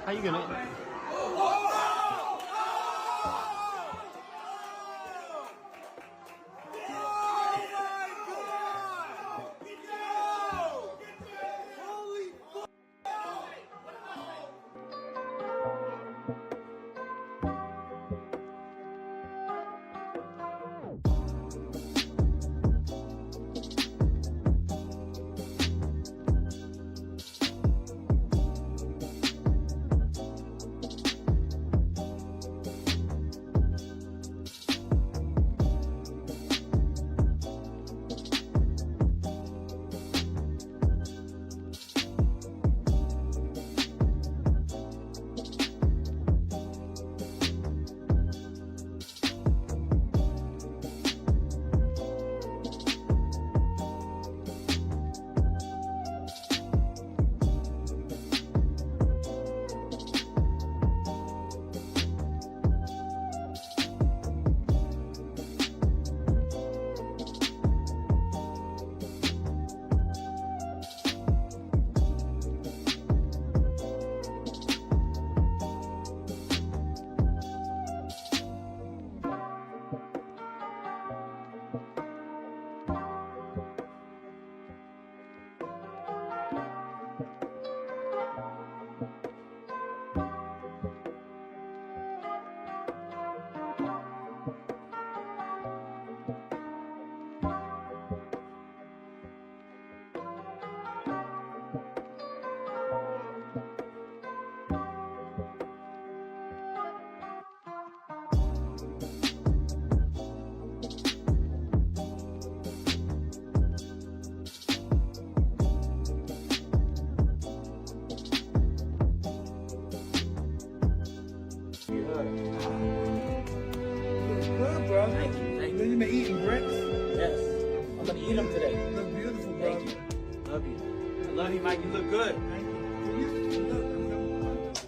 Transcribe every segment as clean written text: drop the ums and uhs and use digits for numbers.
How you gonna? Good, bro. Thank you. Thank You you. been eating bricks? Yes. I'm gonna eat them today. You look beautiful, bro. Thank you. Love you. I love you, Mike. You look good. Thank you.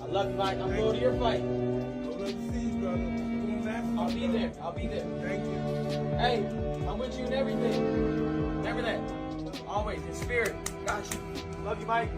I love you, Mike. I'm going to your fight. Go overseas, brother. Doing that. I'll be there. I'll be there. Thank you. Hey, I'm with you in everything. Remember that. Always in spirit. Got you. Love you, Mike.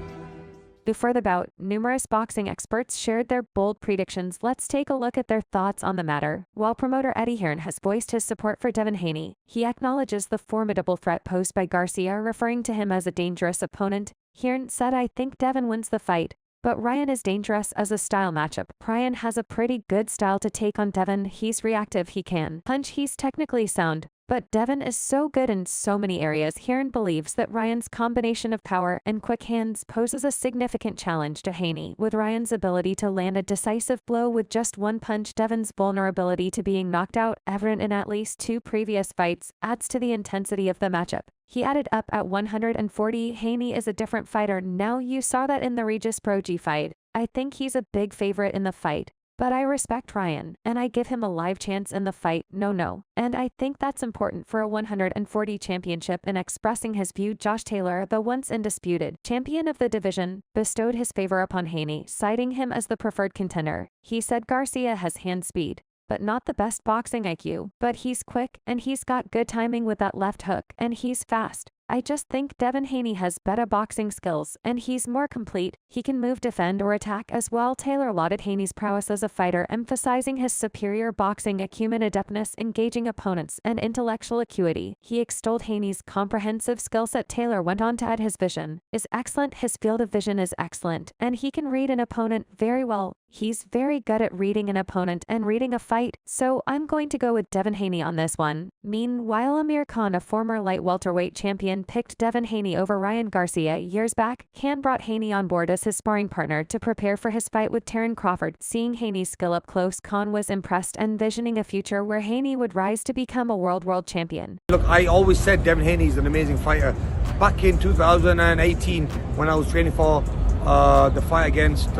Before the bout, numerous boxing experts shared their bold predictions. Let's take a look at their thoughts on the matter. While promoter Eddie Hearn has voiced his support for Devin Haney, he acknowledges the formidable threat posed by Garcia, referring to him as a dangerous opponent. Hearn said, "I think Devin wins the fight, but Ryan is dangerous as a style matchup. Ryan has a pretty good style to take on Devin. He's reactive, he can punch, he's technically sound. But Devin is so good in so many areas." Hearn believes that Ryan's combination of power and quick hands poses a significant challenge to Haney, with Ryan's ability to land a decisive blow with just one punch. Devin's vulnerability to being knocked out, evident in at least 2 previous fights, adds to the intensity of the matchup. He added up at 140, "Haney is a different fighter now. You saw that in the Regis Pro-G fight. I think he's a big favorite in the fight. But I respect Ryan, and I give him a live chance in the fight, no. And I think that's important for a 140 championship." In expressing his view, Josh Taylor, the once undisputed champion of the division, bestowed his favor upon Haney, citing him as the preferred contender. He said Garcia has hand speed, but not the best boxing IQ. But he's quick, and he's got good timing with that left hook, and he's fast. I just think Devin Haney has better boxing skills, and he's more complete. He can move, defend, or attack as well. Taylor lauded Haney's prowess as a fighter, emphasizing his superior boxing acumen, adeptness, engaging opponents, and intellectual acuity. He extolled Haney's comprehensive skill set. Taylor went on to add his vision is excellent, his field of vision is excellent, and he can read an opponent very well. He's very good at reading an opponent and reading a fight, so I'm going to go with Devin Haney on this one. Meanwhile, Amir Khan, a former light welterweight champion, picked Devin Haney over Ryan Garcia years back. Khan brought Haney on board as his sparring partner to prepare for his fight with Terran Crawford. Seeing Haney's skill up close, Khan was impressed, envisioning a future where Haney would rise to become a world champion. Look, I always said Devin Haney is an amazing fighter. Back in 2018, when I was training for the fight against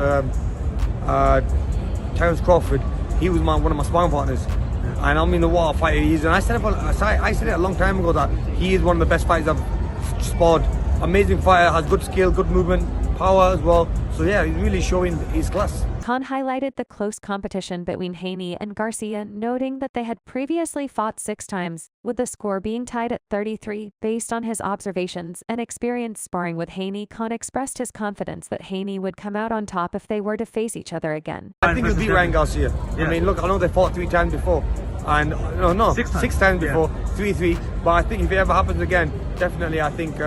Terrence Crawford, he was one of my sparring partners, and I'm in the water fighter he is. And I said it a long time ago that he is one of the best fighters I've sparred. Amazing fighter, has good skill, good movement, power as well. So yeah, he's really showing his class. Khan highlighted the close competition between Haney and Garcia, noting that they had previously fought 6 times, with the score being tied at 33. Based on his observations and experience sparring with Haney, Khan expressed his confidence that Haney would come out on top if they were to face each other again. I think he'll beat Ryan Garcia. I mean, look, I know they fought 3 times before. And no, 6 times before, 3-3. But I think if it ever happens again, definitely I think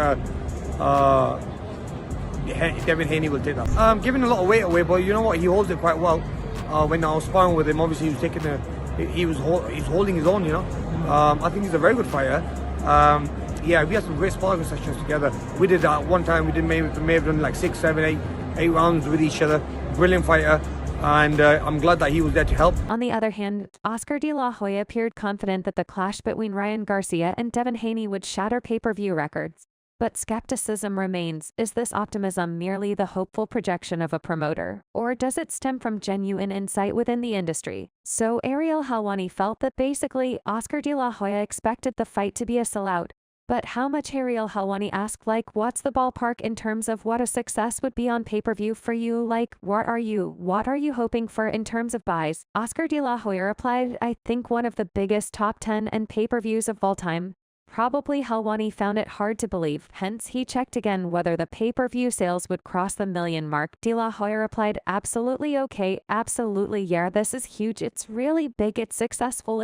Devin Haney will take that. Giving a lot of weight away, but you know what? He holds it quite well. When I was sparring with him, obviously he was taking he's holding his own. You know, I think he's a very good fighter. Yeah, we had some great sparring sessions together. We did that one time. We may have done like 6, 7, 8 rounds with each other. Brilliant fighter. And I'm glad that he was there to help. On the other hand, Oscar De La Hoya appeared confident that the clash between Ryan Garcia and Devin Haney would shatter pay-per-view records. But skepticism remains. Is this optimism merely the hopeful projection of a promoter, or does it stem from genuine insight within the industry? So Ariel Helwani felt that basically Oscar De La Hoya expected the fight to be a sellout. But how much? Ariel Helwani asked, like, what's the ballpark in terms of what a success would be on pay-per-view for you? Like, what are you hoping for in terms of buys? Oscar De La Hoya replied, I think one of the biggest top 10 and pay-per-views of all time. Probably. Helwani found it hard to believe, hence he checked again whether the pay-per-view sales would cross the 1 million mark. De La Hoya replied, absolutely okay, absolutely, yeah, this is huge, it's really big, it's successful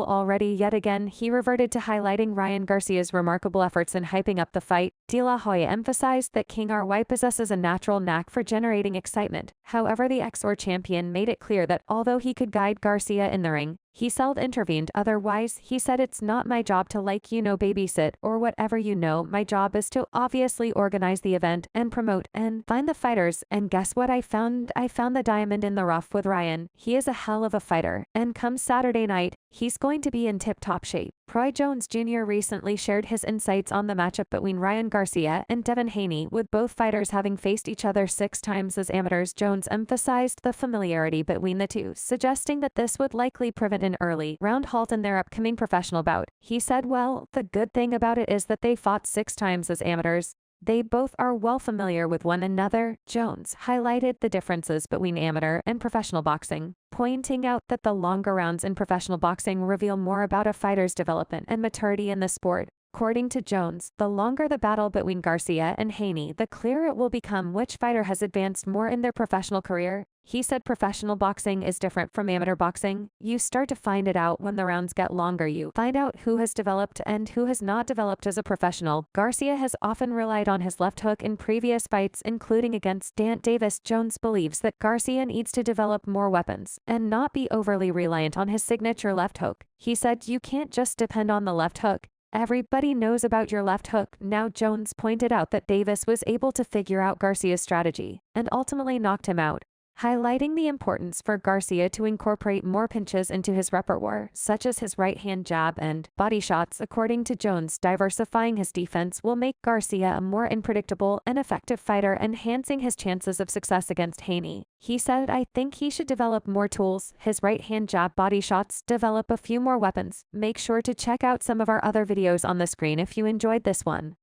already. Yet again, he reverted to highlighting Ryan Garcia's remarkable efforts in hyping up the fight. De La Hoya emphasized that King RY possesses a natural knack for generating excitement. However, the ex-or champion made it clear that although he could guide Garcia in the ring, he seldom intervened. Otherwise, he said, it's not my job to babysit or whatever, my job is to obviously organize the event and promote and find the fighters. And guess what I found? I found the diamond in the rough with Ryan. He is a hell of a fighter. And come Saturday night, he's going to be in tip-top shape. Roy Jones Jr. recently shared his insights on the matchup between Ryan Garcia and Devin Haney, with both fighters having faced each other 6 times as amateurs. Jones emphasized the familiarity between the two, suggesting that this would likely prevent an early round halt in their upcoming professional bout. He said, well, the good thing about it is that they fought 6 times as amateurs. They both are well familiar with one another. Jones highlighted the differences between amateur and professional boxing, pointing out that the longer rounds in professional boxing reveal more about a fighter's development and maturity in the sport. According to Jones, the longer the battle between Garcia and Haney, the clearer it will become which fighter has advanced more in their professional career. He said professional boxing is different from amateur boxing. You start to find it out when the rounds get longer. You find out who has developed and who has not developed as a professional. Garcia has often relied on his left hook in previous fights, including against Dant Davis. Jones believes that Garcia needs to develop more weapons and not be overly reliant on his signature left hook. He said, you can't just depend on the left hook. Everybody knows about your left hook. Now, Jones pointed out that Davis was able to figure out Garcia's strategy and ultimately knocked him out, highlighting the importance for Garcia to incorporate more pinches into his repertoire, such as his right-hand jab and body shots. According to Jones, diversifying his defense will make Garcia a more unpredictable and effective fighter, enhancing his chances of success against Haney. He said, I think he should develop more tools, his right-hand jab, body shots, develop a few more weapons. Make sure to check out some of our other videos on the screen if you enjoyed this one.